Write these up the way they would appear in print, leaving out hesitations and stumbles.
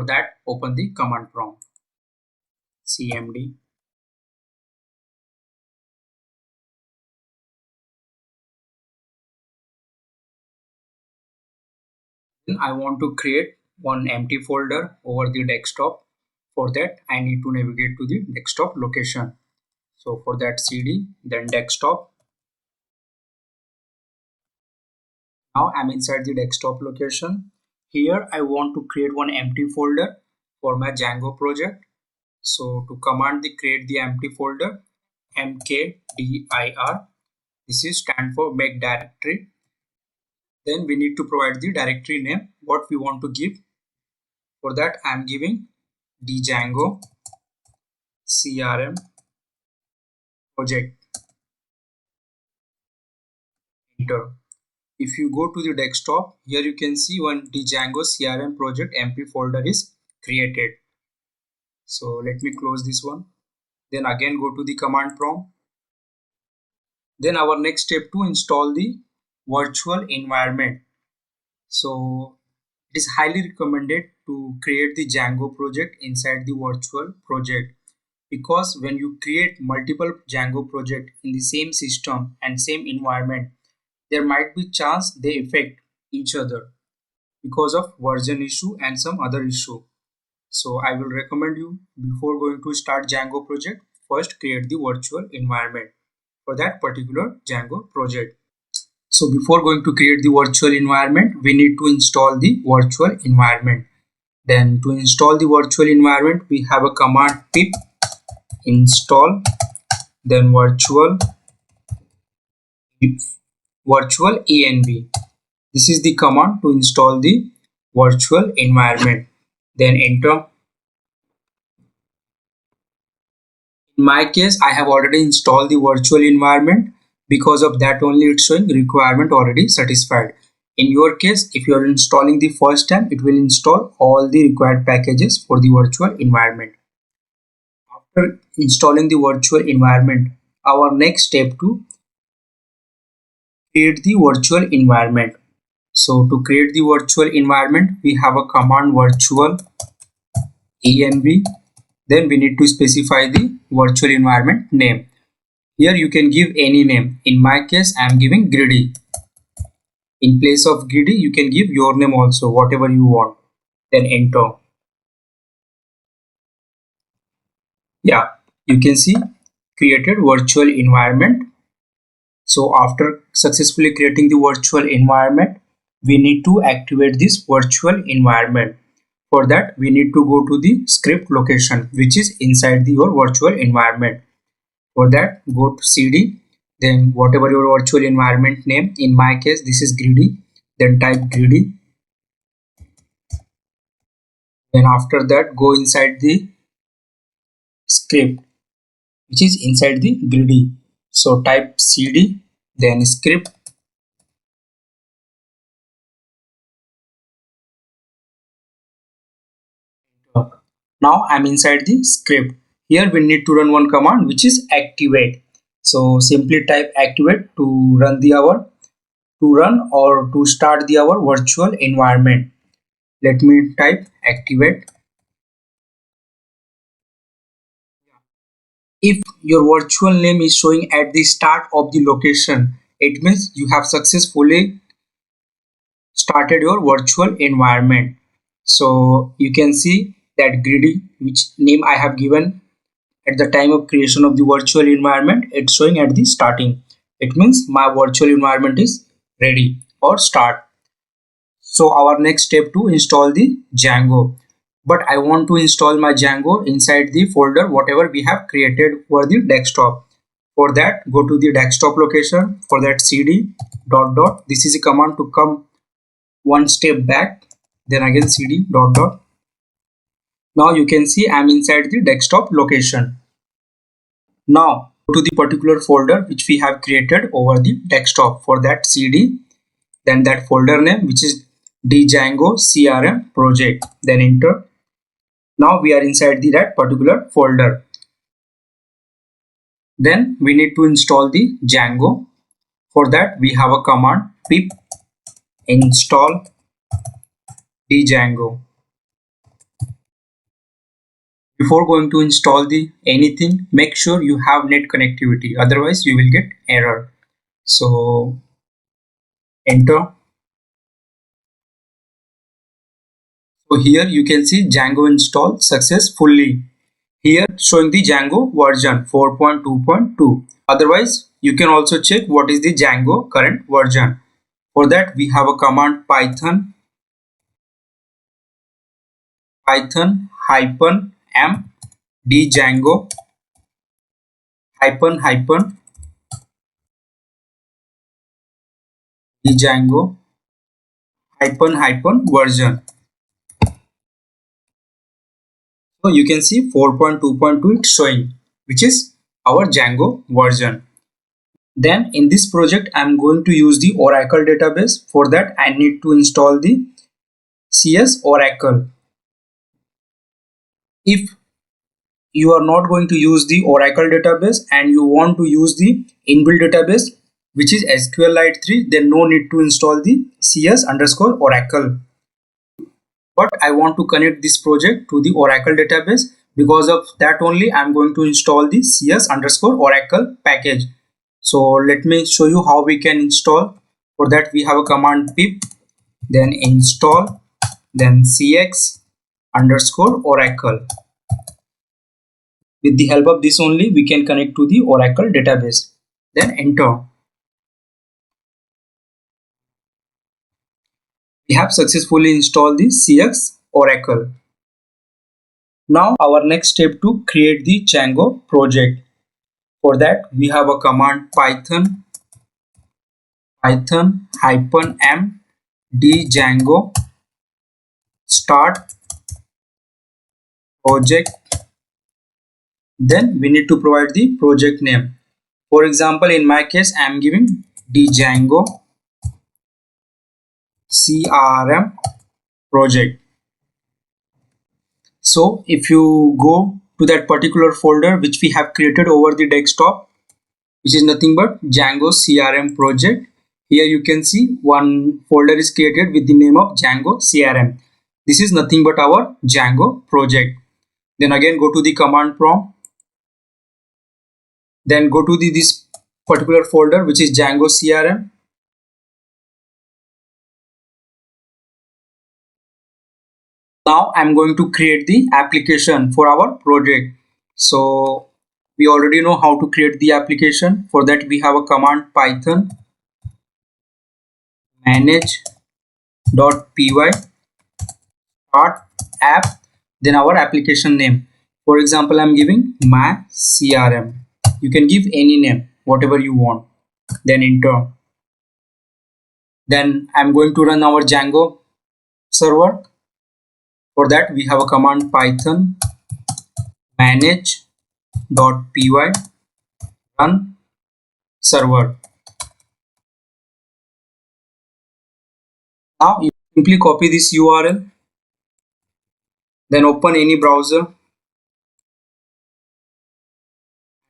For that, open the command prompt cmd then I want to create one empty folder over the desktop. For that, I need to navigate to the desktop location. So for that, cd then desktop. Now I'm inside the desktop location. Here I want to create one empty folder for my Django project. So to command the create the empty folder, mkdir, this is stand for make directory. Then we need to provide the directory name, what we want to give. For that I'm giving Django CRM project. Enter. If you go to the desktop, here you can see one Django CRM project MP folder is created. So let me close this one. Then again go to the command prompt. Then our next step to install the virtual environment. So it is highly recommended to create the Django project inside the virtual project, because when you create multiple Django project in the same system and same environment, there might be chance they affect each other because of version issue and some other issue. So I will recommend you, before going to start Django project, first create the virtual environment for that particular Django project. So before going to create the virtual environment, we need to install the virtual environment. Then to install the virtual environment, we have a command pip install, then virtual env. This is the command to install the virtual environment. Then enter. In my case, I have already installed the virtual environment. Because of that only it's showing requirement already satisfied. In your case, if you are installing the first time, it will install all the required packages for the virtual environment. After installing the virtual environment, our next step to create the virtual environment. So to create the virtual environment, we have a command virtual env. Then we need to specify the virtual environment name. Here you can give any name. In my case, I am giving Gridi. In place of Gridi, you can give your name also, whatever you want. Then enter. Yeah, you can see created virtual environment. So after successfully creating the virtual environment, we need to activate this virtual environment. For that, we need to go to the script location, which is inside your virtual environment. For that, go to cd, then whatever your virtual environment name. In my case, this is Gridi. Then type Gridi. Then after that, go inside the script, which is inside the Gridi. So type cd, then script. Now I'm inside the script. Here we need to run one command, which is activate. So simply type activate to run or to start our virtual environment. Let me type activate. If your virtual name is showing at the start of the location, it means you have successfully started your virtual environment. So you can see that Gridi, which name I have given at the time of creation of the virtual environment, it's showing at the starting. It means my virtual environment is ready or start. So our next step to install the Django. But I want to install my Django inside the folder whatever we have created for the desktop. For that, go to the desktop location. For that, cd ... This is a command to come one step back. Then again cd ... Now you can see I'm inside the desktop location. Now go to the particular folder which we have created over the desktop. For that, cd, then that folder name, which is Django CRM project. Then enter. Now we are inside that particular folder. Then we need to install the Django. For that, we have a command pip install Django. Before going to install the anything, make sure you have net connectivity, otherwise you will get error. So enter. So here you can see Django installed successfully. Here showing the Django version 4.2.2. Otherwise you can also check what is the Django current version. For that we have a command python -m django django version. So you can see 4.2.2 it's showing, which is our Django version. Then in this project I'm going to use the Oracle database. For that I need to install the CS Oracle. If you are not going to use the Oracle database and you want to use the inbuilt database, which is SQLite 3, then no need to install the CS_Oracle. But I want to connect this project to the Oracle database. Because of that only I'm going to install the CS_Oracle package. So let me show you how we can install. For that we have a command pip, then install, then cx_oracle. With the help of this only we can connect to the Oracle database. Then enter. We have successfully installed the CX Oracle. Now our next step to create the Django project. For that we have a command python -m django start project. Then we need to provide the project name. For example, in my case I am giving Django CRM project. So if you go to that particular folder which we have created over the desktop, which is nothing but Django CRM project, here you can see one folder is created with the name of Django CRM. This is nothing but our Django project. Then again go to the command prompt, then go to this particular folder which is Django CRM. Now I'm going to create the application for our project. So we already know how to create the application. For that we have a command python manage.py start app, then our application name. For example, I'm giving my CRM. You can give any name, whatever you want. Then enter. Then I'm going to run our Django server. For that we have a command python manage.py run server. Now you simply copy this URL, then open any browser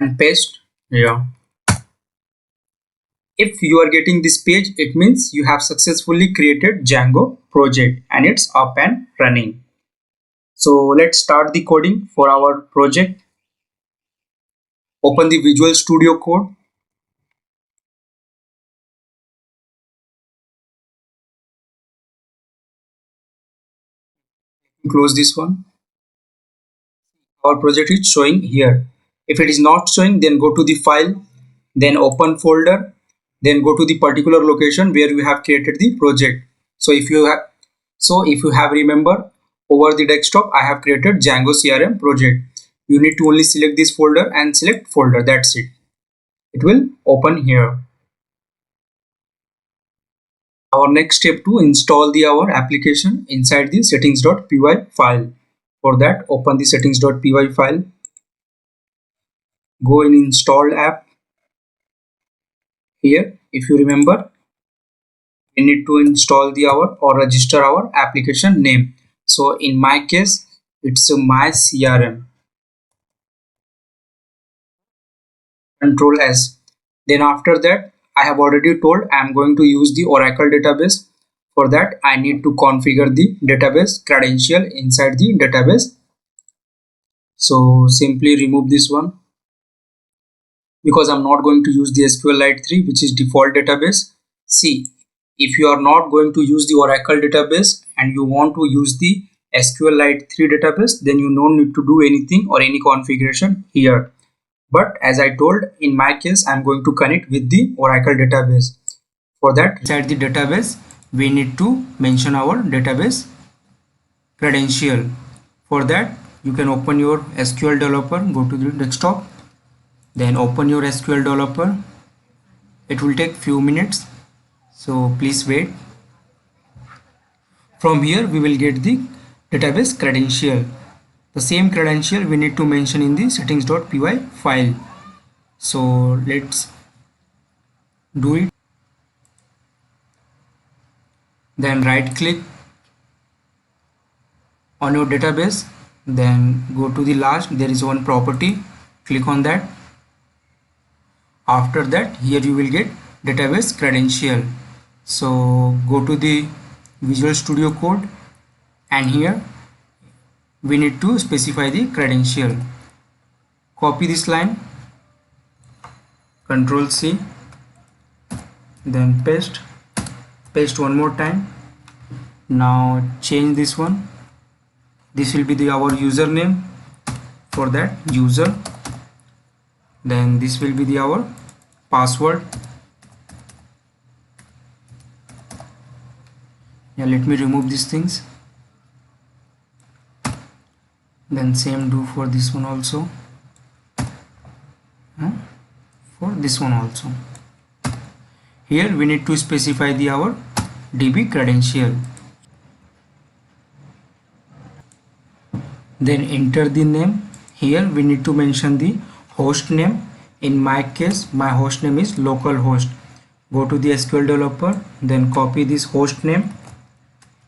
and paste here. If you are getting this page, it means you have successfully created Django project and it's up and running. So let's start the coding for our project. Open the Visual Studio Code. Close this one. Our project is showing here. If it is not showing, then go to the file, then open folder, then go to the particular location where you have created the project. So if you have remember, over the desktop I have created Django CRM project. You need to only select this folder and select folder. That's it. It will open here. Our next step to install our application inside the settings.py file. For that, open the settings.py file. Go in installed app. Here, if you remember, we need to install our or register our application name. So in my case, it's my CRM. Control S. Then after that, I have already told I am going to use the Oracle database. For that, I need to configure the database credential inside the database So simply remove this one, because I'm not going to use the SQLite 3, which is default database. See, if you are not going to use the Oracle database and you want to use the SQLite 3 database, then you don't need to do anything or any configuration here. But as I told, in my case, I'm going to connect with the Oracle database. For that, inside the database, we need to mention our database credential. For that, you can open your SQL developer, go to the desktop, then open your SQL developer. It will take few minutes, so please wait. From here we will get the database credential. The same credential we need to mention in the settings.py file. So let's do it. Then right click on your database, then go to the last, there is one property, click on that. After that, here you will get database credential. So go to the Visual Studio Code, and here we need to specify the credential. Copy this line, Control C, then paste one more time. Now change this one. This will be our username. For that, user. Then this will be our password. Yeah, let me remove these things. Then same do for this one also. For this one also. Here we need to specify our DB credential. Then enter the name. Here we need to mention the host name. In my case, my host name is localhost. Go to the SQL developer, then copy this host name,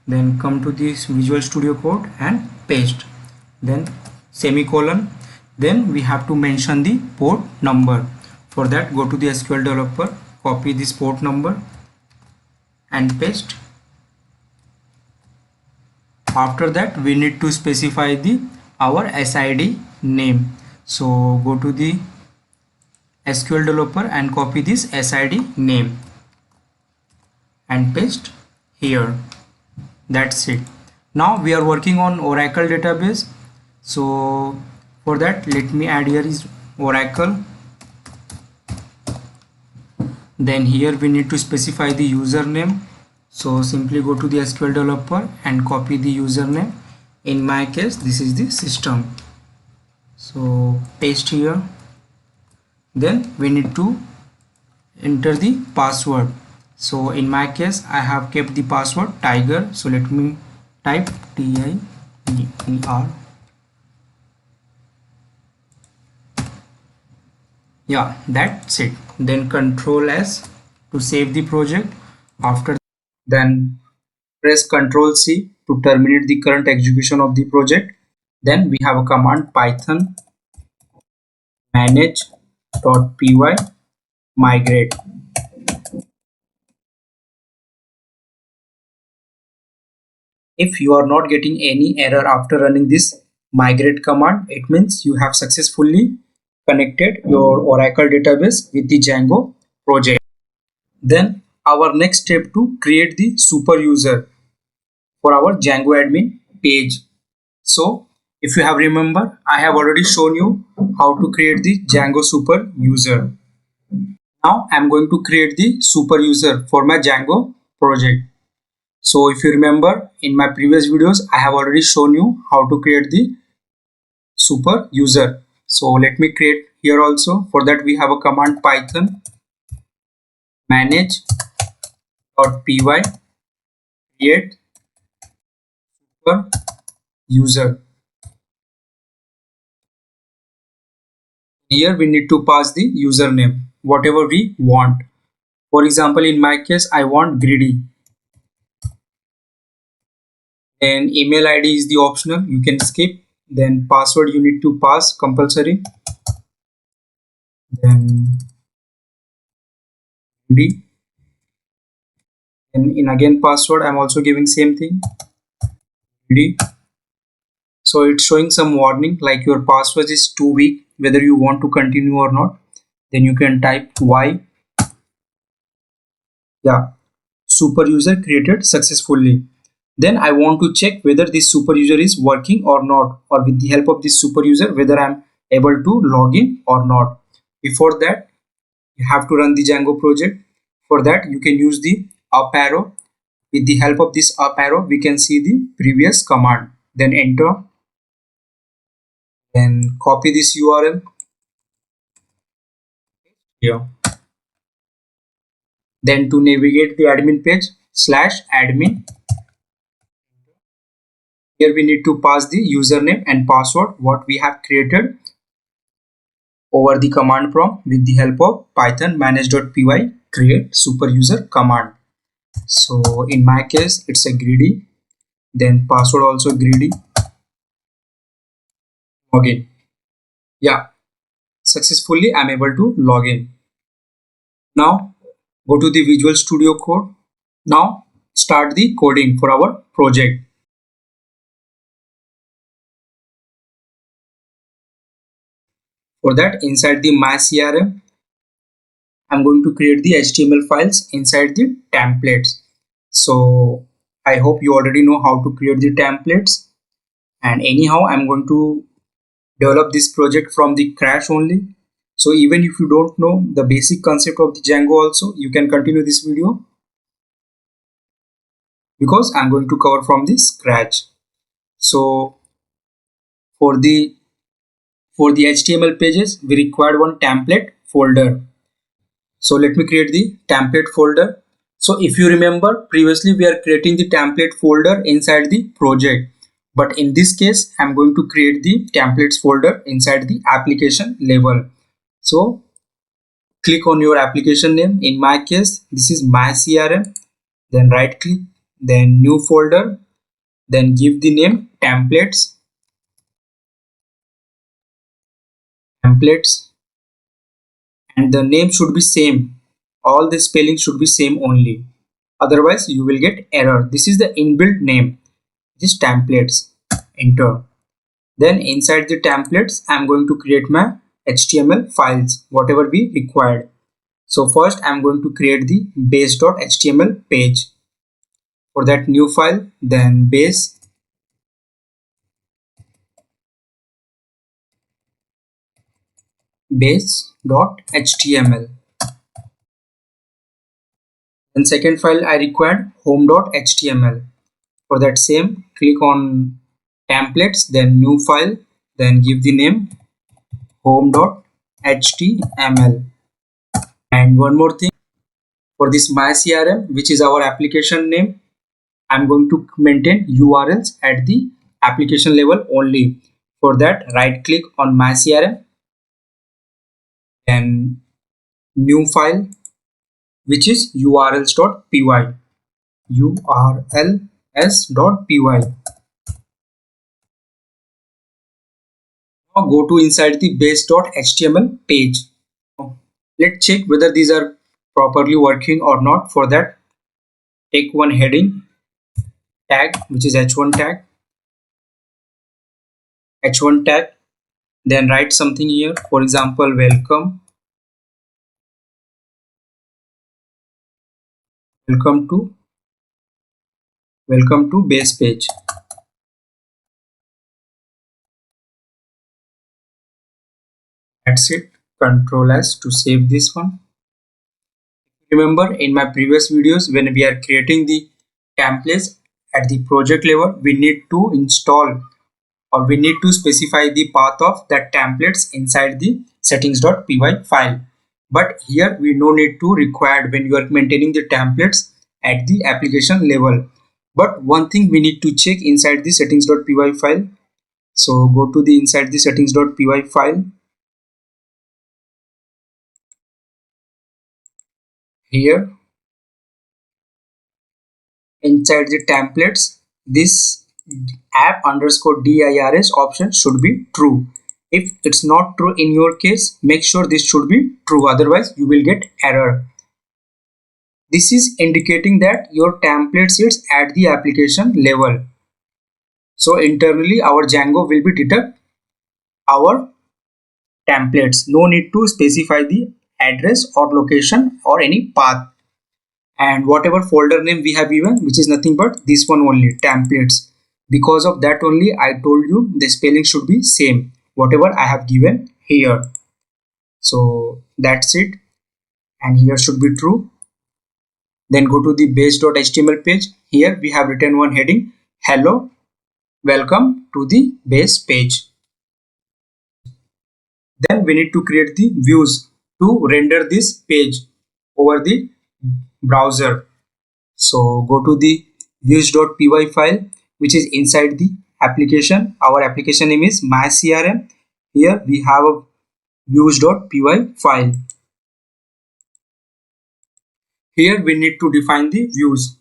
then come to this Visual Studio Code and paste, then semicolon. Then we have to mention the port number. For that, go to the SQL developer, copy this port number and paste. After that, we need to specify our SID name. So go to the SQL developer and copy this SID name and paste here. That's it. Now we are working on Oracle database. So for that, let me add here is Oracle. Then here we need to specify the username. So simply go to the SQL developer and copy the username. In my case, this is the system. So paste here. Then we need to enter the password. So in my case, I have kept the password tiger. So let me type TIGER. Yeah, that's it. Then Control S to save the project. After then press Control C to terminate the current execution of the project. Then we have a command python manage.py migrate. If you are not getting any error after running this migrate command, it means you have successfully connected your Oracle database with the Django project. Then our next step to create the super user for our Django admin page. So if you have remember, I have already shown you how to create the Django super user. Now I'm going to create the super user for my Django project. So if you remember, in my previous videos, I have already shown you how to create the super user. So let me create here also. For that, we have a command python manage.py create super user. Here we need to pass the username, whatever we want. For example, in my case, I want Gridi. Then email ID is the optional, you can skip. Then password you need to pass compulsory. Then Gridi. And in again password, I'm also giving same thing. Gridi. So it's showing some warning like your password is too weak, whether you want to continue or not. Then you can type y. Yeah, super user created successfully. Then I want to check whether this super user is working or not, or with the help of this super user whether I'm able to log in or not. Before that, you have to run the Django project. For that, you can use the up arrow. With the help of this up arrow, we can see the previous command. Then enter. Then copy this URL here. Then to navigate the admin page, /admin. Here we need to pass the username and password what we have created over the command prompt with the help of python manage.py create super user command. So in my case, it's a Gridi. Then password also Gridi. Login. Yeah, successfully I'm able to log in. Now go to the Visual Studio Code. Now start the coding for our project. For that, inside the MyCRM, I'm going to create the HTML files inside the templates. So I hope you already know how to create the templates. And anyhow, I'm going to develop this project from the crash only. So even if you don't know the basic concept of the Django also, you can continue this video because I'm going to cover from the scratch. So for the HTML pages, we required one template folder. So let me create the template folder. So if you remember, previously we are creating the template folder inside the project. But in this case, I'm going to create the templates folder inside the application level. So click on your application name. In my case, this is my CRM. Then right click, then new folder, then give the name templates. And the name should be same. All the spelling should be same only. Otherwise, you will get error. This is the inbuilt name. Just templates. Enter. Then inside the templates, I'm going to create my HTML files, whatever we required. So first, I'm going to create the base.html page. For that, new file, then base.html. Then second file I required home.html. For that same, click on templates, then new file, then give the name home.html. And one more thing, for this MyCRM, which is our application name, I'm going to maintain URLs at the application level only. For that, right click on MyCRM, then new file, which is urls.py. urls.py. Now go to inside the base.html page. Let's check whether these are properly working or not. For that, take one heading tag, which is h1 tag, then write something here. For example, welcome to base page. That's it. Control S to save this one. Remember, in my previous videos, when we are creating the templates at the project level, we need to install, or we need to specify the path of that templates inside the settings.py file. But here we no need to required when you are maintaining the templates at the application level. But one thing we need to check inside the settings.py file. So go to the inside the settings.py file. Here inside the templates, this app_dirs option should be true. If it's not true in your case, make sure this should be true, otherwise you will get error. This is indicating that your template sits at the application level. So internally our Django will be detect our templates. No need to specify the address or location or any path. And whatever folder name we have given, which is nothing but this one only, templates. Because of that only I told you the spelling should be same whatever I have given here. So that's it, and here should be true. Then go to the base.html page. Here we have written one heading, hello, welcome to the base page. Then we need to create the views to render this page over the browser. So go to the views.py file, which is inside the application. Our application name is mysql. Here we have a views.py file. Here we need to define the views.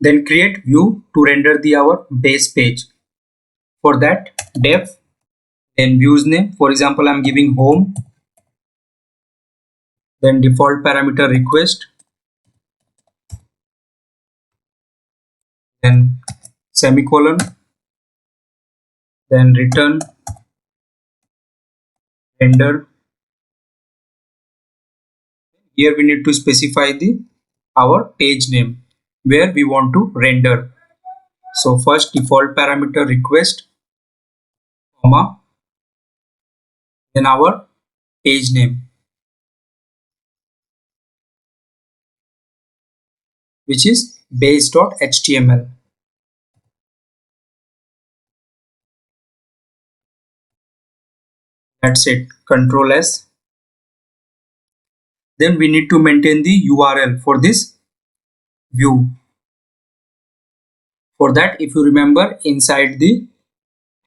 Then create view to render the our base page. For that, def, then views name. For example, I'm giving home. Then default parameter request. Then semicolon. Then return render. Here we need to specify the our page name where we want to render. So first default parameter request, comma, then our page name, which is base.html. That's it. Control S. Then we need to maintain the URL for this view. For that, if you remember, inside the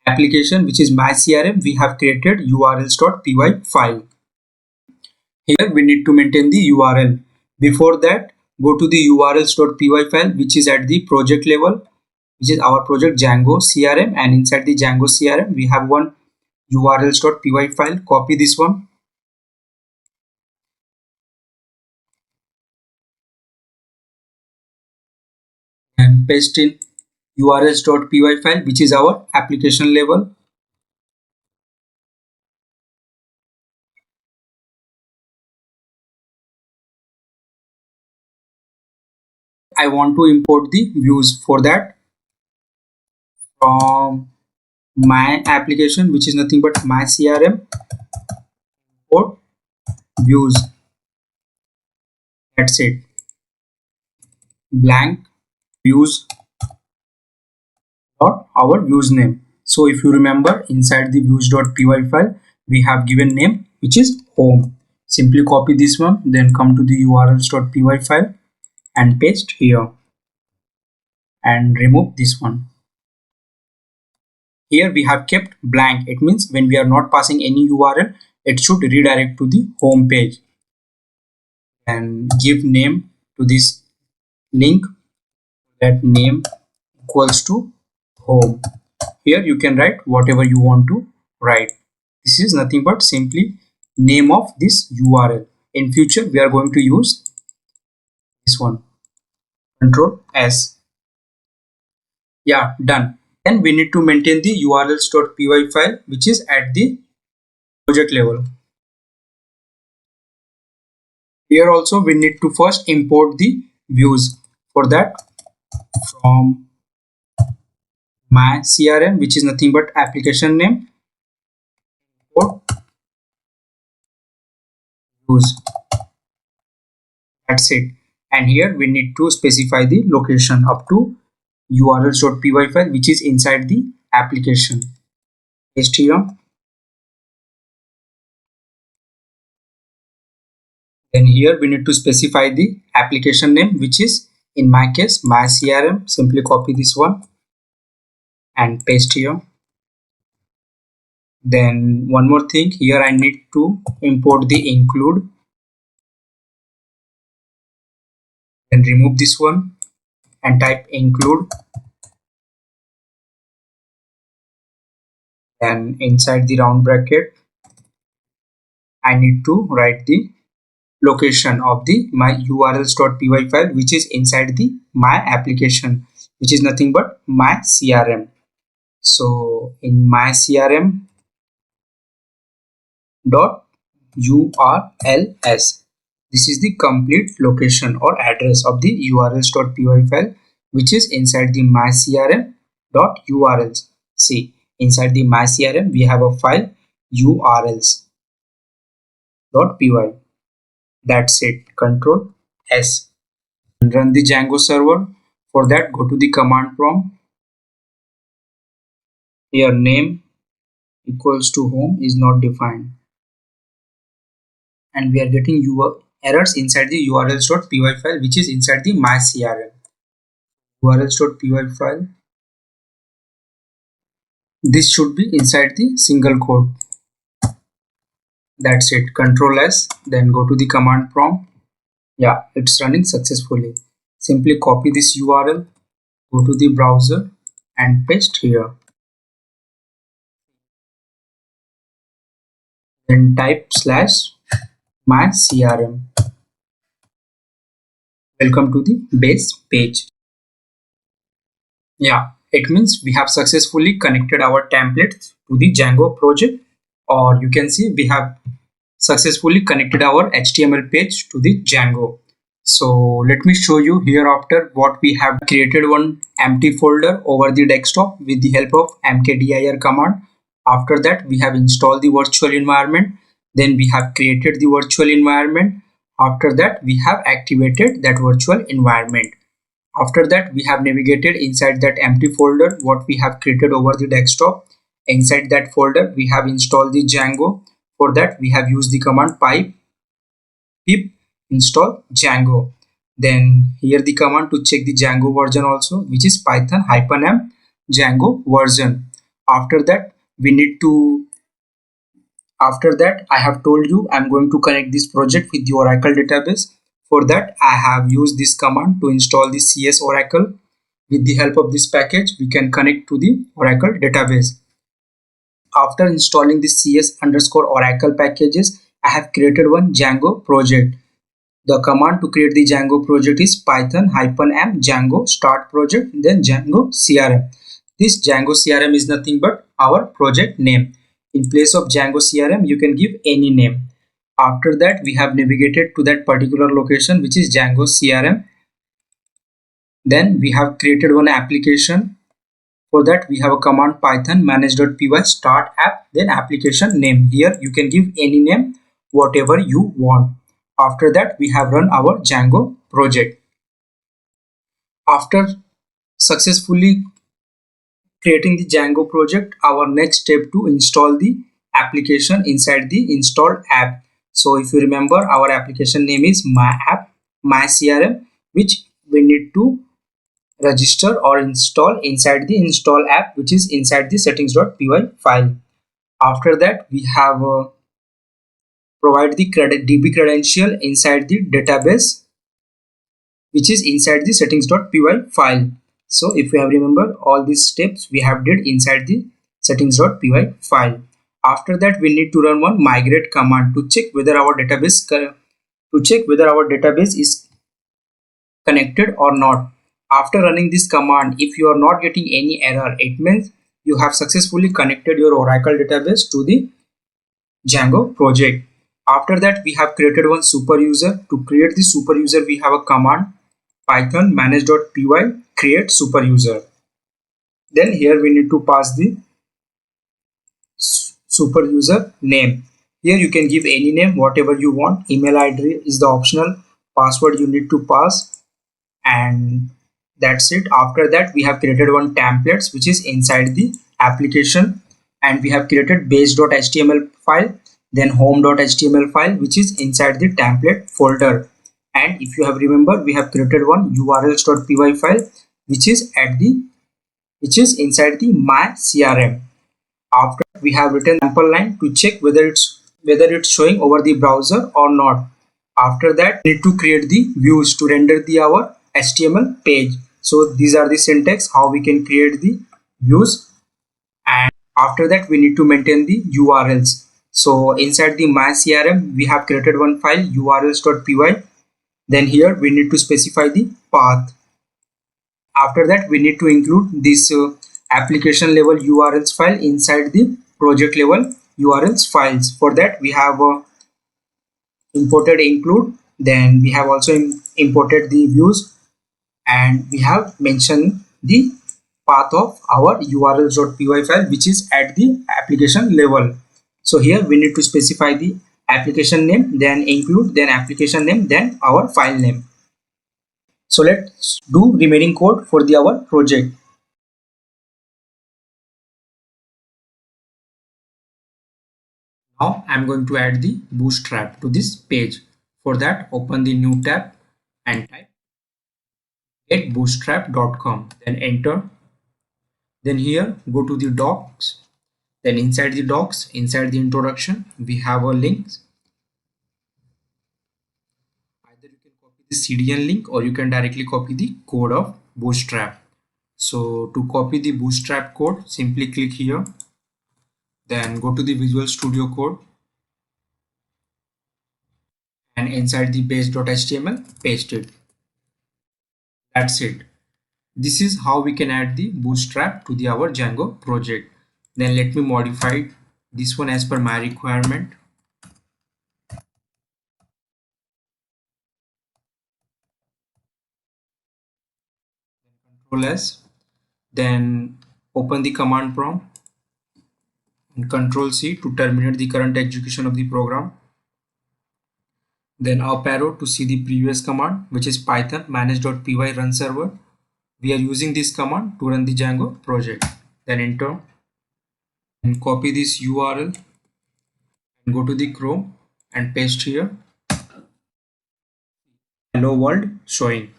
application, which is mysql, we have created urls.py file. Here we need to maintain the URL. Before that, go to the urls.py file, which is at the project level, which is our project Django CRM, and inside the Django CRM we have one urls.py file. Copy this one and paste in urls.py file, which is our application level. I want to import the views. For that, from my application, which is nothing but my CRM, import views. That's it. Blank views dot our views name. So if you remember, inside the views.py file we have given name, which is home. Simply copy this one, then come to the urls.py file and paste here and remove this one. Here we have kept blank. It means when we are not passing any URL, it should redirect to the home page. And give name to this link. That name equals to home. Here you can write whatever you want to write. This is nothing but simply name of this URL. In future we are going to use this one. Control S. Yeah, done. Then we need to maintain the urls.py file, which is at the project level. Here also we need to first import the views. For that, from my CRM, which is nothing but application name, import views. That's it. And here we need to specify the location up to urls.py file, which is inside the application. Paste here. Then here we need to specify the application name, which is in my case my CRM. Simply copy this one and paste here. Then one more thing, here I need to import the include. Then remove this one and type include. Then inside the round bracket I need to write the location of the my urls.py file, which is inside the my application. which is nothing but my CRM. So in my CRM dot urls, this is the complete location or address of the urls.py file, which is inside the mycrm.urls. See, inside the mycrm we have a file urls.py. That's it. Control S and run the Django server. For that, go to the command prompt. Here name equals to home is not defined, and we are getting errors inside the urls.py file, which is inside the mycrm. urls.py file, this should be inside the single quote. That's it. Control S, then go to the command prompt. Yeah, it's running successfully. Simply copy this URL, go to the browser and paste here. Then type /mycrm. Welcome to the base page. Yeah, it means we have successfully connected our templates to the Django project, or you can see we have successfully connected our HTML page to the Django. So let me show you hereafter what we have created. One empty folder over the desktop with the help of mkdir command. After that we have installed the virtual environment. Then we have created the virtual environment. After that we have activated that virtual environment. After that we have navigated inside that empty folder what we have created over the desktop. Inside that folder we have installed the Django. For that we have used the command pip install Django. Then here the command to check the Django version also, which is python -m Django version. After that I have told you I'm going to connect this project with the Oracle database. For that I have used this command to install the CS Oracle. With the help of this package we can connect to the Oracle database. After installing the CS_Oracle packages, I have created one Django project. The command to create the Django project is python -m Django start project, then Django CRM. This Django CRM is nothing but our project name. In place of Django CRM, you can give any name. After that, we have navigated to that particular location, which is Django CRM. Then we have created one application. For that, we have a command python manage.py start app, then application name. Here you can give any name, whatever you want. After that, we have run our Django project. After successfully creating the Django project, our next step to install the application inside the installed app. So if you remember, our application name is myCRM, which we need to register or install inside the install app, which is inside the settings.py file. After that we have provide the DB credential inside the database, which is inside the settings.py file. So if you have remember, all these steps we have did inside the settings.py file. After that we need to run one migrate command to check whether our database is connected or not. After running this command, if you are not getting any error, it means you have successfully connected your Oracle database to the Django project. After that, we have created one super user. To create the super user, we have a command python manage.py create super user. Then here we need to pass the super user name. Here you can give any name, whatever you want. Email ID is the optional. Password you need to pass, and that's it. After that we have created one templates which is inside the application, and we have created base.html file, then home.html file, which is inside the template folder. And if you have remember, we have created one urls.py file which is inside the myCRM. After we have written sample line to check whether it's showing over the browser or not. After that we need to create the views to render our HTML page. So these are the syntax how we can create the views. And after that we need to maintain the URLs. So inside the myCRM we have created one file urls.py. Then here we need to specify the path. After that, we need to include this application level URLs file inside the project level URLs files. For that, we have imported include, then we have also imported the views, and we have mentioned the path of our urls.py file which is at the application level. So here we need to specify the application name, then include, then application name, then our file name. So let's do remaining code for the our project. Now I'm going to add the Bootstrap to this page. For that, open the new tab and type getbootstrap.com, then enter. Then here go to the docs, then inside the docs, inside the introduction, we have a link. Either you can copy the CDN link or you can directly copy the code of Bootstrap. So to copy the Bootstrap code, simply click here, then go to the Visual Studio Code, and inside the base.html, paste it. That's it. This is how we can add the Bootstrap to the our Django project. Then let me modify this one as per my requirement. Control S, then open the command prompt and Control C to terminate the current execution of the program. Then up arrow to see the previous command, which is python manage.py run server. We are using this command to run the Django project. Then enter and copy this URL and go to the Chrome and paste here. Hello world showing.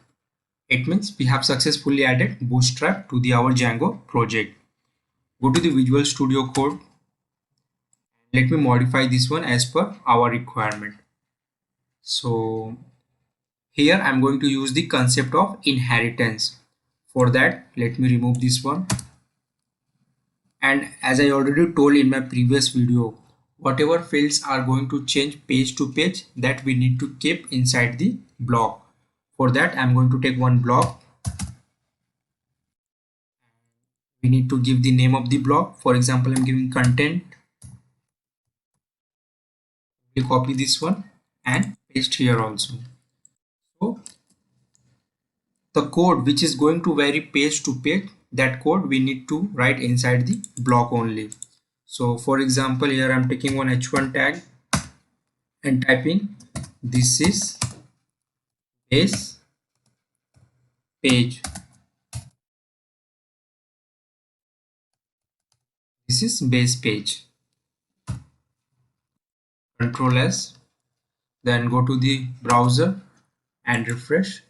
It means we have successfully added Bootstrap to the our Django project. Go to the Visual Studio Code. Let me modify this one as per our requirement. So here I'm going to use the concept of inheritance. For that, let me remove this one. And as I already told in my previous video, whatever fields are going to change page to page, that we need to keep inside the block. For that, I'm going to take one block. We need to give the name of the block. For example, I'm giving content. We'll copy this one and paste here also. So the code which is going to vary page to page, that code we need to write inside the block only. So for example, here I'm taking one h1 tag and typing this is base page. This is base page. Control S, then go to the browser and refresh.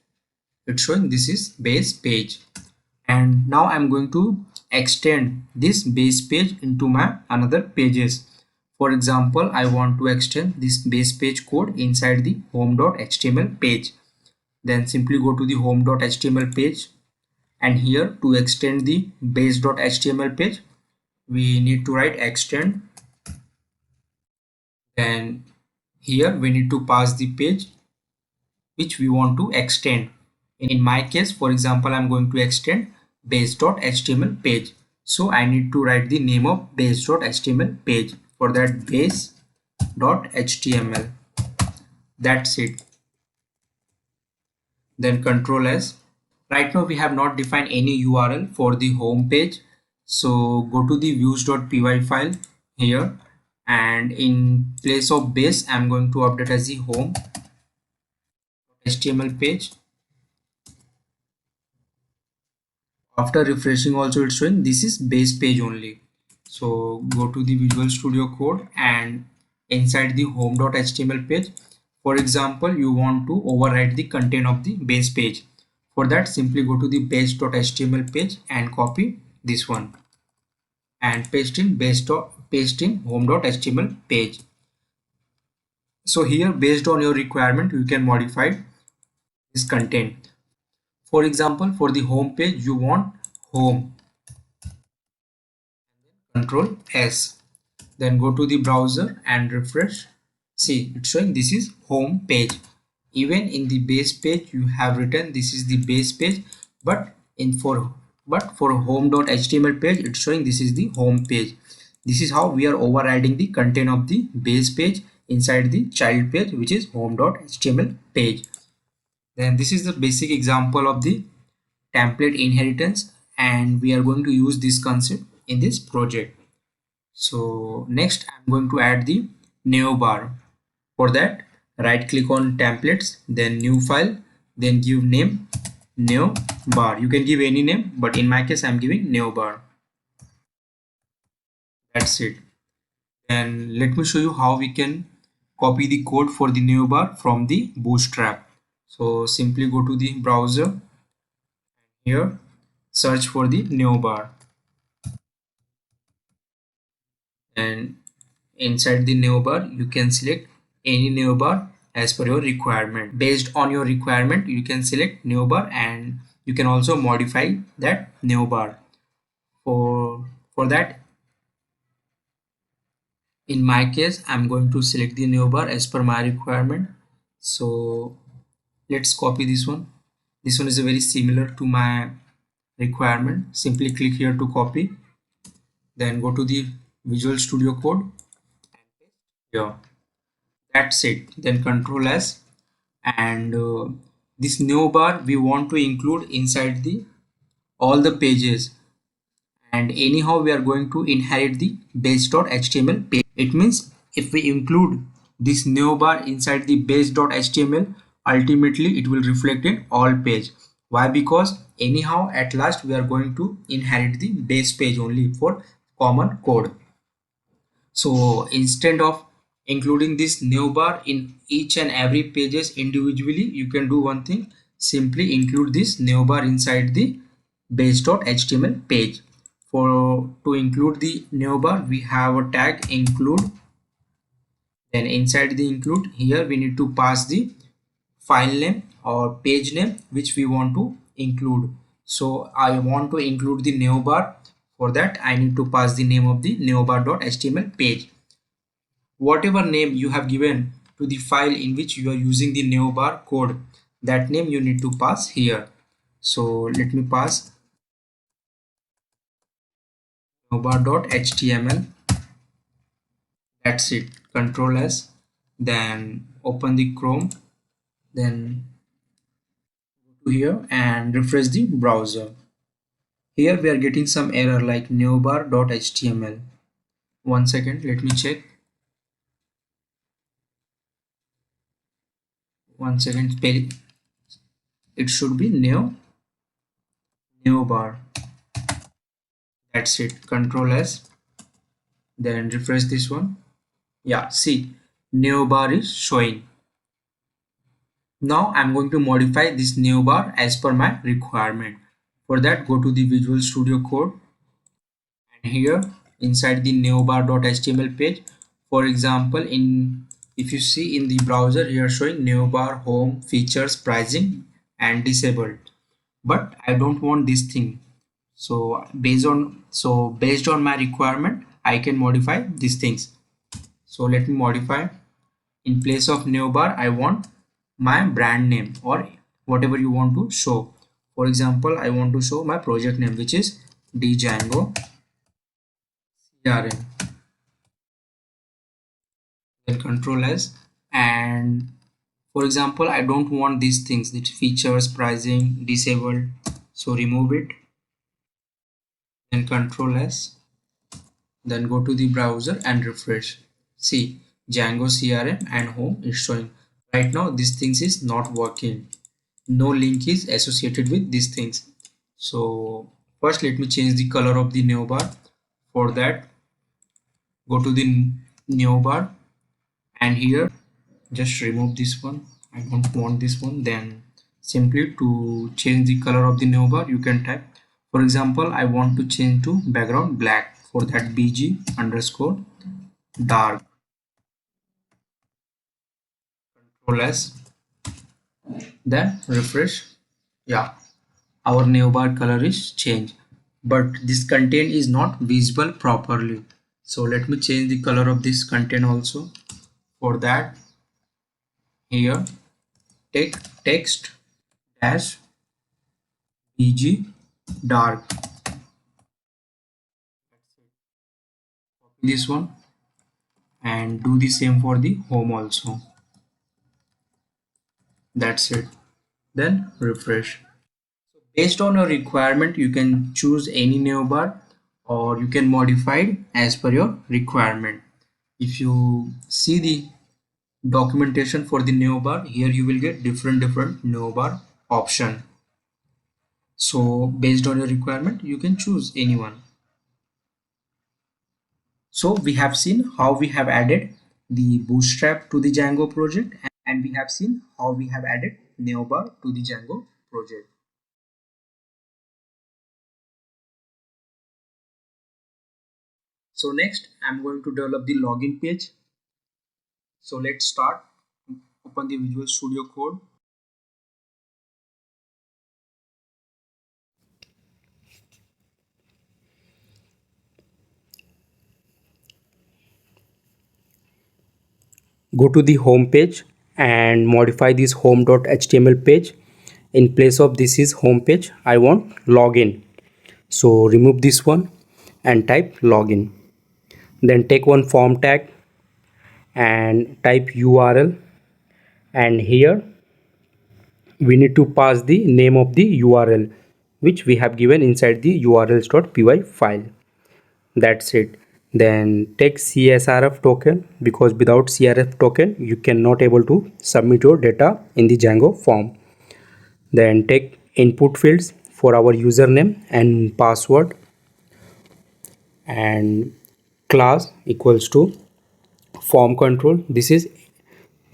It's showing this is base page. And now I'm going to extend this base page into my another pages. For example, I want to extend this base page code inside the home.html page. Then simply go to the home.html page, and here to extend the base.html page, we need to write extend. Then here we need to pass the page which we want to extend. In my case, for example, I'm going to extend base.html page. So I need to write the name of base.html page. For that, base.html. That's it. Then Control S. Right now we have not defined any URL for the home page. So go to the views.py file here, and in place of base, I'm going to update as the home HTML page. After refreshing also, it's showing this is base page only. So go to the Visual Studio Code and inside the home.html page, for example, you want to override the content of the base page. For that, simply go to the base.html page and copy this one and paste in home.html page. So here, based on your requirement, you can modify this content. For example, for the home page, you want home. Control S. Then go to the browser and refresh. See, it's showing this is home page. Even in the base page, you have written this is the base page, but in for but for home.html page it's showing this is the home page. This is how we are overriding the content of the base page inside the child page, which is home.html page. Then this is the basic example of the template inheritance, and we are going to use this concept in this project. So next I'm going to add the Navbar. For that, right click on templates, then new file, then give name Navbar. You can give any name, but in my case I'm giving Navbar. That's it. Then let me show you how we can copy the code for the Navbar from the Bootstrap. So simply go to the browser, here search for the Navbar, and inside the Navbar you can select any Navbar as per your requirement. Based on your requirement you can select Navbar, and you can also modify that Navbar. For that, in my case I'm going to select the Navbar as per my requirement. So let's copy this one. This one is very similar to my requirement. Simply click here to copy, then go to the Visual Studio Code here. That's it. Then Control S, and this Navbar we want to include inside the all the pages, and anyhow we are going to inherit the base.html page. It means if we include this Navbar inside the base.html, ultimately it will reflect in all page. Why? Because anyhow at last we are going to inherit the base page only for common code. So instead of including this Navbar in each and every pages individually, you can do one thing: simply include this Navbar inside the base.html page. For to include the Navbar, we have a tag include. Then inside the include, here we need to pass the file name or page name which we want to include. So I want to include the Navbar. For that I need to pass the name of the navbar.html page. Whatever name you have given to the file in which you are using the Navbar code, that name you need to pass here. So let me pass navbar.html. That's it. Control S, then open the Chrome, then go to here and refresh the browser. Here we are getting some error like navbar.html. One second, let me check. One second, it should be navbar. That's it. Control S, then refresh this one. Yeah, see, Navbar is showing. Now I'm going to modify this Navbar as per my requirement. For that, go to the Visual Studio Code, and here inside the navbar.html page, for example, in if you see in the browser here showing Navbar home features pricing and disabled, but I don't want this thing. So based on my requirement I can modify these things. So let me modify. In place of Navbar I want my brand name or whatever you want to show. For example, I want to show my project name, which is Django CRM. Then Control S, and for example I don't want these things, that features pricing disabled, so remove it. Then Control S, then go to the browser and refresh. See, Django CRM and home is showing. Right now these things is not working, no link is associated with these things. So first let me change the color of the Navbar. For that, go to the Navbar, and here just remove this one. I don't want this one. Then simply to change the color of the Navbar you can type, for example, I want to change to background black. For that, bg underscore dark. Control S, then refresh. Yeah, our Navbar color is changed, but this content is not visible properly. So let me change the color of this content also. For that, here take text dash bg dark. This one, and do the same for the home also. That's it. Then refresh. Based on your requirement, you can choose any navbar or you can modify it as per your requirement. If you see the documentation for the navbar, here you will get different navbar option. So based on your requirement, you can choose anyone. So we have seen how we have added the Bootstrap to the Django project, and we have seen how we have added Navbar to the Django project. So next I'm going to develop the login page. So let's start. Open the Visual Studio Code. Go to the home page and modify this home.html page. In place of this is home page, I want login. So remove this one and type login. Then take one form tag and type URL, and here we need to pass the name of the URL which we have given inside the urls.py file. That's it. Then take CSRF token, because without CSRF token you cannot able to submit your data in the Django form. Then take input fields for our username and password, and class equals to form control. This is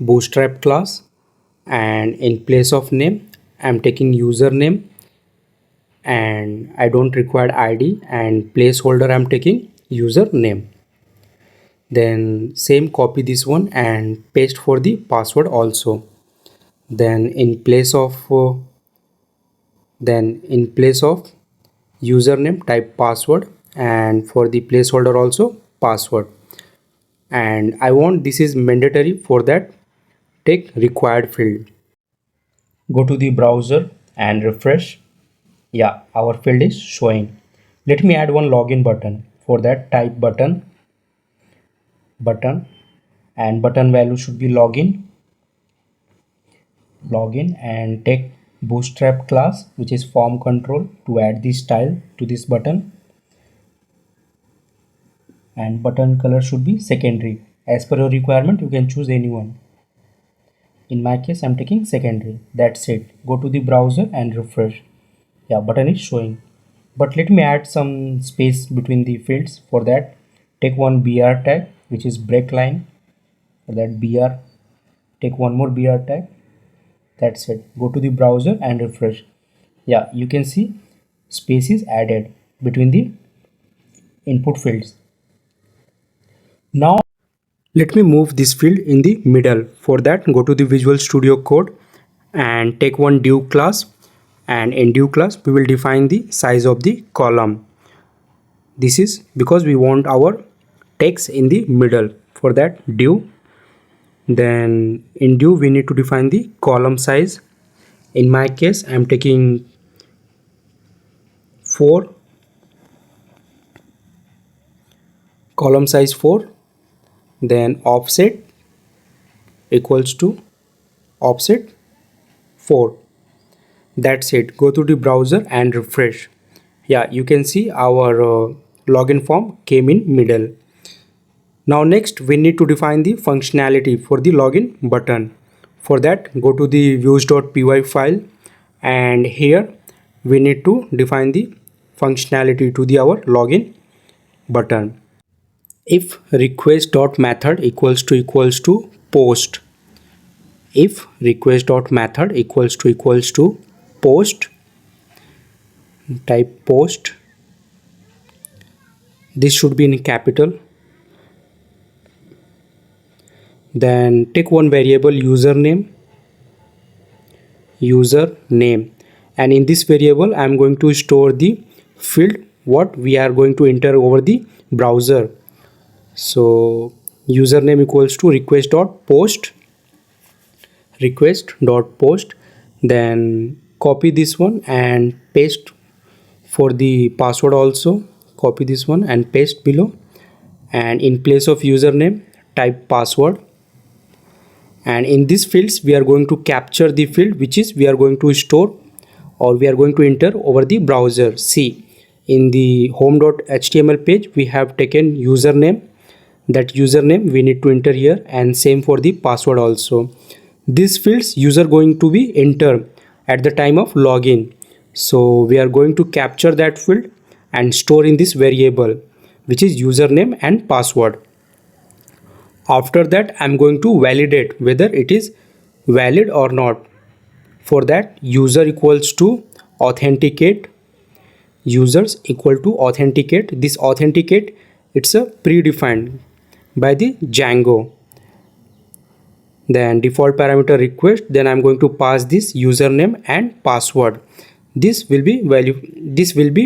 Bootstrap class, and in place of name I'm taking username and I don't require ID, and placeholder I'm taking username. Then same copy this one and paste for the password also. Then in place of username type password, and for the placeholder also password. And I want this is mandatory, for that take required field. Go to the browser and refresh. Yeah, our field is showing. Let me add one login button. For that type button, and button value should be login, and take Bootstrap class which is form control to add the style to this button, and button color should be secondary. As per your requirement you can choose anyone. In my case I'm taking secondary. That's it. Go to the browser and refresh. Yeah, button is showing, but let me add some space between the fields. For that take one br tag which is break line. For that br, take one more br tag. That's it. Go to the browser and refresh. Yeah, you can see space is added between the input fields. Now let me move this field in the middle. For that go to the Visual Studio Code and take one div class, and in div class we will define the size of the column. This is because we want our text in the middle. For that div, then in div we need to define the column size. In my case I'm taking 4, column size 4. Then offset equals to offset 4. That's it. Go to the browser and refresh. Yeah, you can see our login form came in middle. Now next we need to define the functionality for the login button. For that go to the views.py file, and here we need to define the functionality to the our login button. If request.method equals to post, if request.method equals to post, type post. This should be in capital. Then take one variable username, and in this variable I am going to store the field what we are going to enter over the browser. So username equals to request.post, then copy this one and paste For the password also, copy this one and paste below, and in place of username type password, and in these fields we are going to capture the field which is we are going to store or we are going to enter over the browser. See, in the home.html page we have taken username. That username we need to enter here, and same for the password also. These fields user going to be enter at the time of login, so we are going to capture that field and store in this variable which is username and password. After that I'm going to validate whether it is valid or not. For that, user equals to authenticate, users equal to authenticate. This authenticate, it's a predefined by the Django. Then default parameter request, then I'm going to pass this username and password. This will be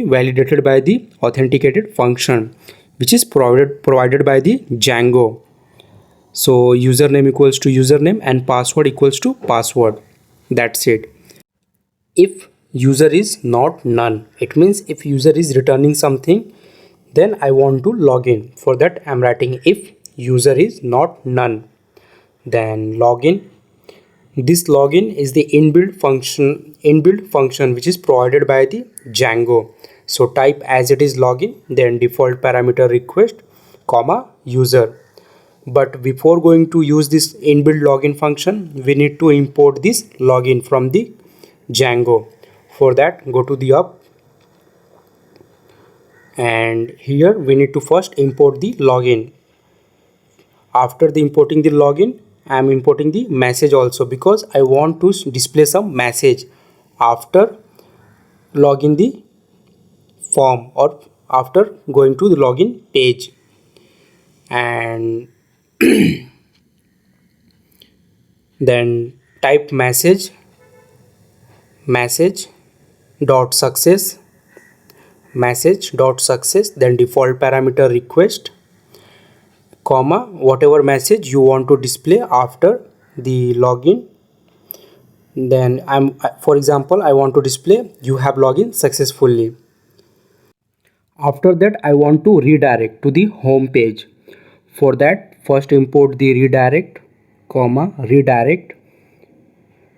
validated by the authenticated function which is provided by the Django. So username equals to username and password equals to password. That's it. If user is not none, it means if user is returning something, then I want to log in. For that I'm writing if user is not none, then login. This login is the inbuilt function which is provided by the Django. So type as it is login, then default parameter request comma user. But before going to use this inbuilt login function, we need to import this login from the Django. For that, go to the up, and here we need to first import the login. After the importing the login, I am importing the message also because I want to display some message after login the form or after going to the login page. And then type message dot success, then default parameter request comma whatever message you want to display after the login. Then for example I want to display you have logged successfully. After that I want to redirect to the home page. For that, first import the redirect comma redirect,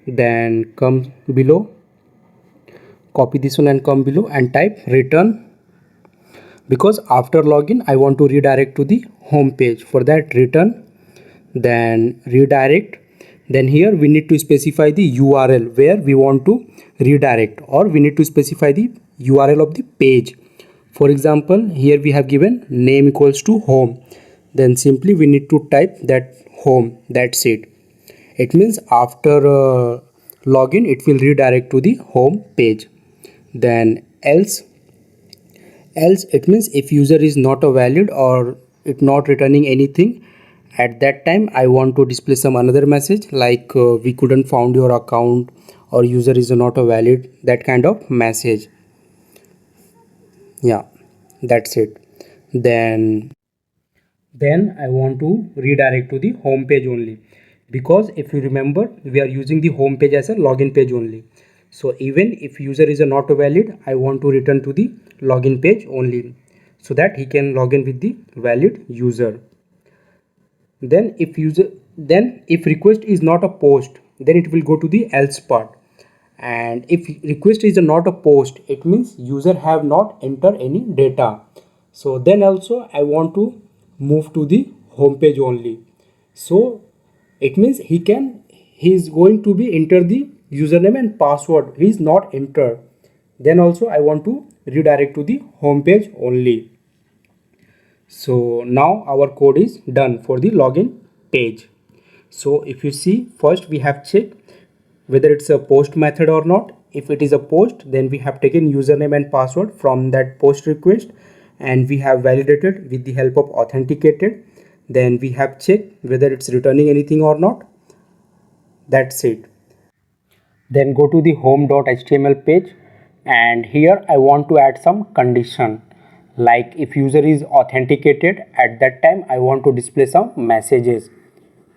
then come below, copy this one and come below and type return, because after login I want to redirect to the home page. For that, return, then redirect. Then here we need to specify the URL where we want to redirect, or we need to specify the URL of the page. For example, here we have given name equals to home, then simply we need to type that home. That's it. It means after login it will redirect to the home page. Then else it means if user is not a valid or it not returning anything, at that time I want to display some another message like we couldn't found your account or user is not a valid, that kind of message. Yeah, that's it. Then I want to redirect to the home page only, because if you remember we are using the home page as a login page only. So even if user is not valid, I want to return to the login page only so that he can log in with the valid user. Then if request is not a post, then it will go to the else part. And if request is not a post, it means user have not entered any data. So then also I want to move to the home page only. So it means he is going to be enter the username and password, he is not entered. Then also I want to redirect to the home page only. So now our code is done for the login page. So if you see, first we have checked whether it's a post method or not. If it is a post, then we have taken username and password from that post request and we have validated with the help of authenticated. Then we have checked whether it's returning anything or not. That's it. Then go to the home.html page, and here I want to add some condition. Like if user is authenticated, at that time I want to display some messages.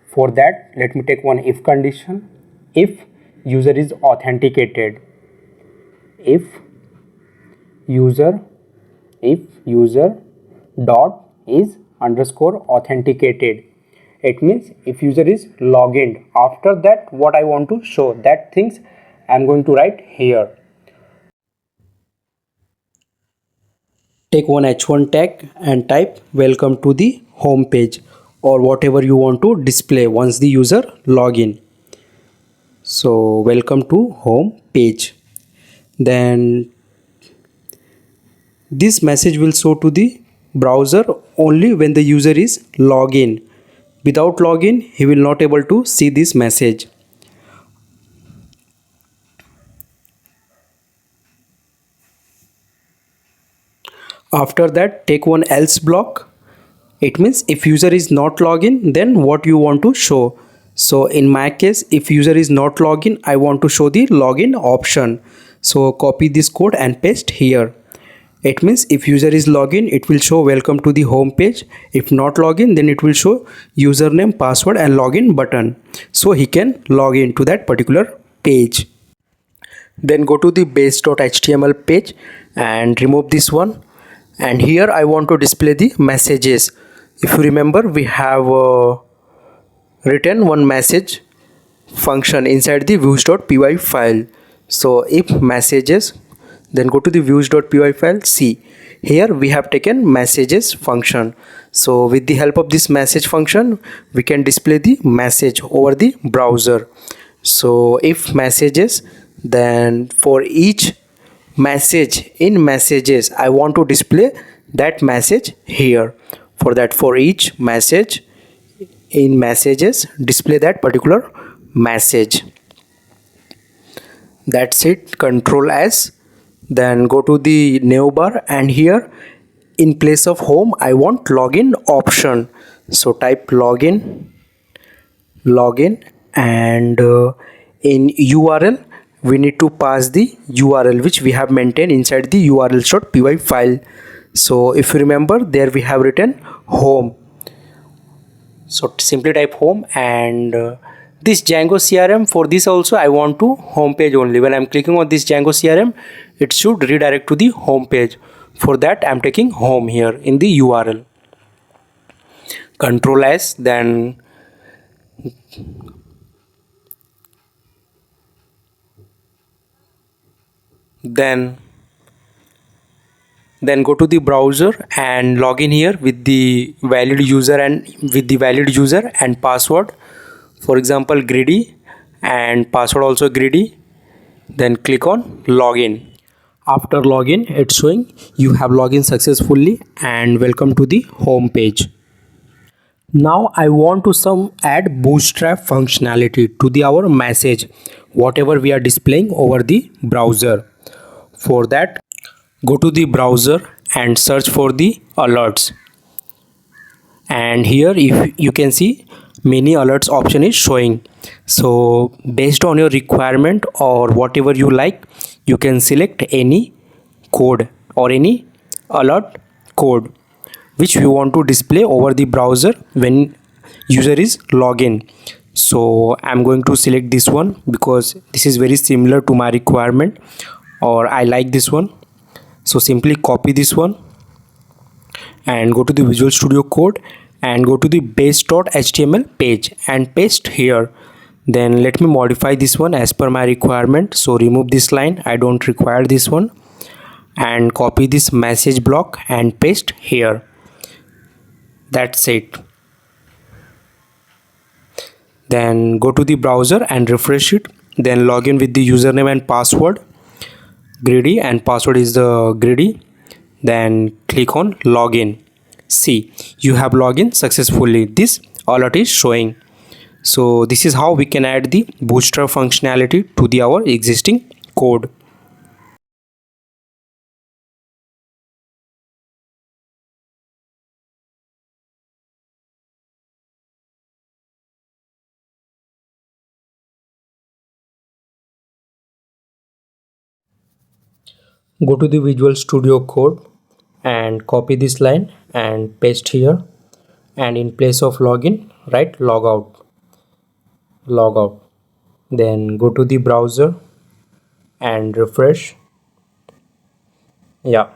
For that, let me take one if condition. If user is authenticated, if user, if user dot is underscore authenticated, it means if user is logged in. After that, what I want to show, that things I'm going to write here. Take one h1 tag and type welcome to the home page, or whatever you want to display once the user login. So welcome to home page. Then this message will show to the browser only when the user is login. Without login, he will not able to see this message. After that, take one else block. It means if user is not login, then what you want to show. So in my case, if user is not login, I want to show the login option. So copy this code and paste here. It means if user is login, it will show welcome to the home page. If not login, then it will show username, password and login button. So he can log in to that particular page. Then go to the base.html page and remove this one. And here I want to display the messages. If you remember, we have written one message function inside the views.py file. So if messages, then go to the views.py file. See, here we have taken messages function. So with the help of this message function, we can display the message over the browser. So if messages, then for each message in messages, I want to display that message here. For that, for each message in messages, display that particular message. That's it. Control S. Then go to the Navbar, and here in place of home I want login option. So type login, and in URL we need to pass the URL which we have maintained inside the urls.py file. So if you remember, there we have written home. So simply type home, and this Django CRM, for this also I want to home page only. When I'm clicking on this Django CRM, it should redirect to the home page. For that, I'm taking home here in the URL. Control S, then go to the browser and log in here with the valid user and password. For example, Gridi, and password also Gridi. Then click on login. After login, it's showing you have logged in successfully and welcome to the home page. Now I want to add Bootstrap functionality to the our message, whatever we are displaying over the browser. For that, go to the browser and search for the alerts. And here, if you can see, many alerts option is showing. So based on your requirement or whatever you like, you can select any code or any alert code which you want to display over the browser when user is login. So I'm going to select this one because this is very similar to my requirement, or I like this one. So simply copy this one and go to the Visual Studio Code and go to the base.html page and paste here. Then let me modify this one as per my requirement. So remove this line, I don't require this one, and copy this message block and paste here. That's it. Then go to the browser and refresh it. Then log in with the username and password Gridi, and password is the Gridi. Then click on login. See, you have login successfully. This alert is showing. So this is how we can add the Bootstrap functionality to the our existing code. Go to the Visual Studio Code and copy this line and paste here, and in place of login write logout. Then go to the browser and refresh. Yeah,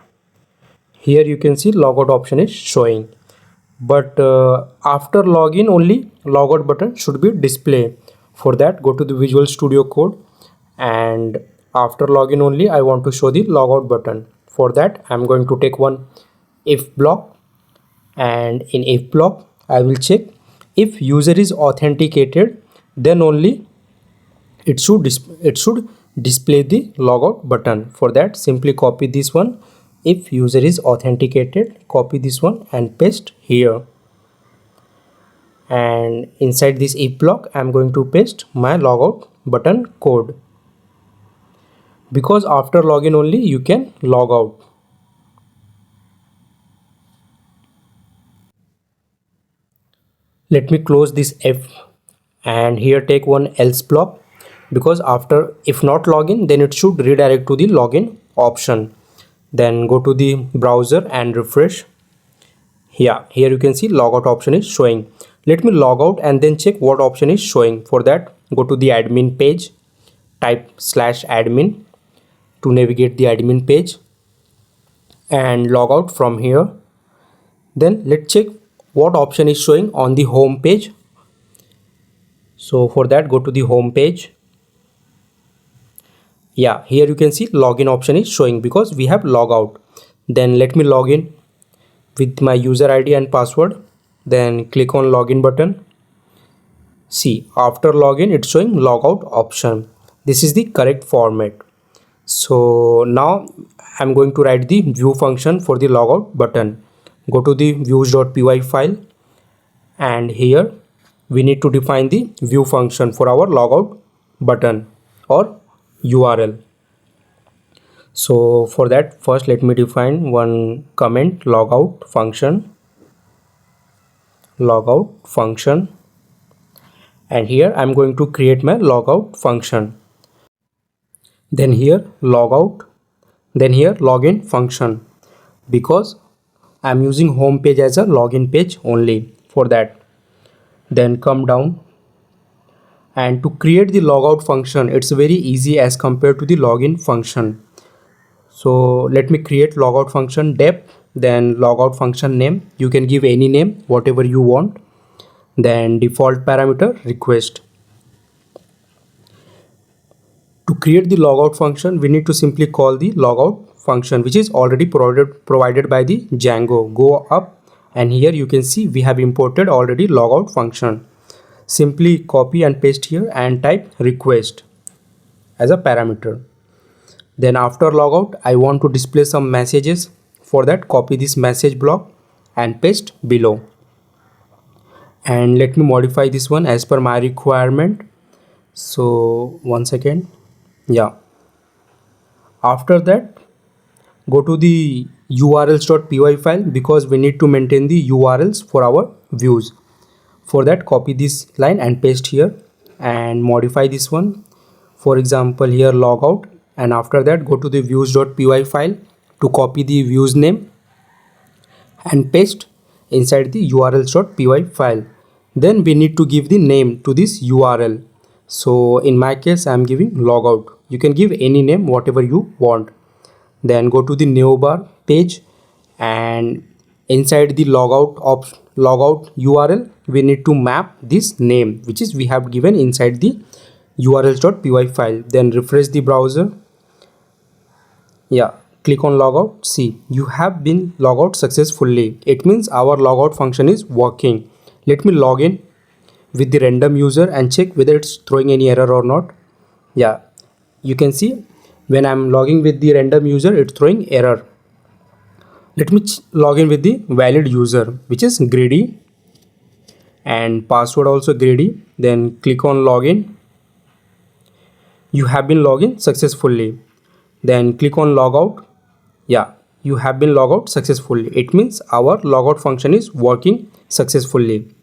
here you can see logout option is showing, but after login only logout button should be display. For that, go to the Visual Studio Code, and after login only I want to show the logout button. For that, I'm going to take one if block, and in if block I will check if user is authenticated, then only it should display the logout button. For that, simply copy this one. If user is authenticated, copy this one and paste here, and inside this if block I'm going to paste my logout button code, because after login only you can log out. Let me close this if, and here take one else block, because after if not login, then it should redirect to the login option. Then go to the browser and refresh. Yeah, here you can see logout option is showing. Let me log out and then check what option is showing. For that, go to the admin page, type /admin to navigate the admin page, and log out from here. Then let's check what option is showing on the home page. So for that, go to the home page. Yeah, here you can see login option is showing because we have log out. Then let me log in with my user ID and password. Then click on login button. See, after login it's showing logout option. This is the correct format. So now I'm going to write the view function for the logout button. Go to the views.py file, and here we need to define the view function for our logout button or URL. So for that, first let me define one comment logout function, and here I'm going to create my logout function. Then here logout, then here login function, because I'm using home page as a login page only. For that, then come down, and to create the logout function, it's very easy as compared to the login function. So let me create logout function dep, then logout function name. You can give any name, whatever you want. Then default parameter request. To create the logout function, we need to simply call the logout function, which is already provided by the Django. Go up, and here you can see we have imported already logout function. Simply copy and paste here and type request as a parameter. Then after logout, I want to display some messages. For that, copy this message block and paste below. And let me modify this one as per my requirement. So one second. Yeah, after that, go to the urls.py file, because we need to maintain the URLs for our views. For that, copy this line and paste here and modify this one. For example, here logout, and after that go to the views.py file to copy the views name and paste inside the urls.py file. Then we need to give the name to this URL. So in my case, I'm giving logout. You can give any name, whatever you want. Then go to the Navbar page, and inside the logout URL, we need to map this name, which is we have given inside the urls.py file. Then refresh the browser. Yeah, click on logout. See, you have been logged out successfully. It means our logout function is working. Let me log in with the random user and check whether it's throwing any error or not. Yeah, you can see when I'm logging with the random user, it's throwing error. Let me log in with the valid user, which is Gridi, and password also Gridi. Then click on login. You have been logged in successfully. Then click on logout. Yeah, you have been logged out successfully. It means our logout function is working successfully.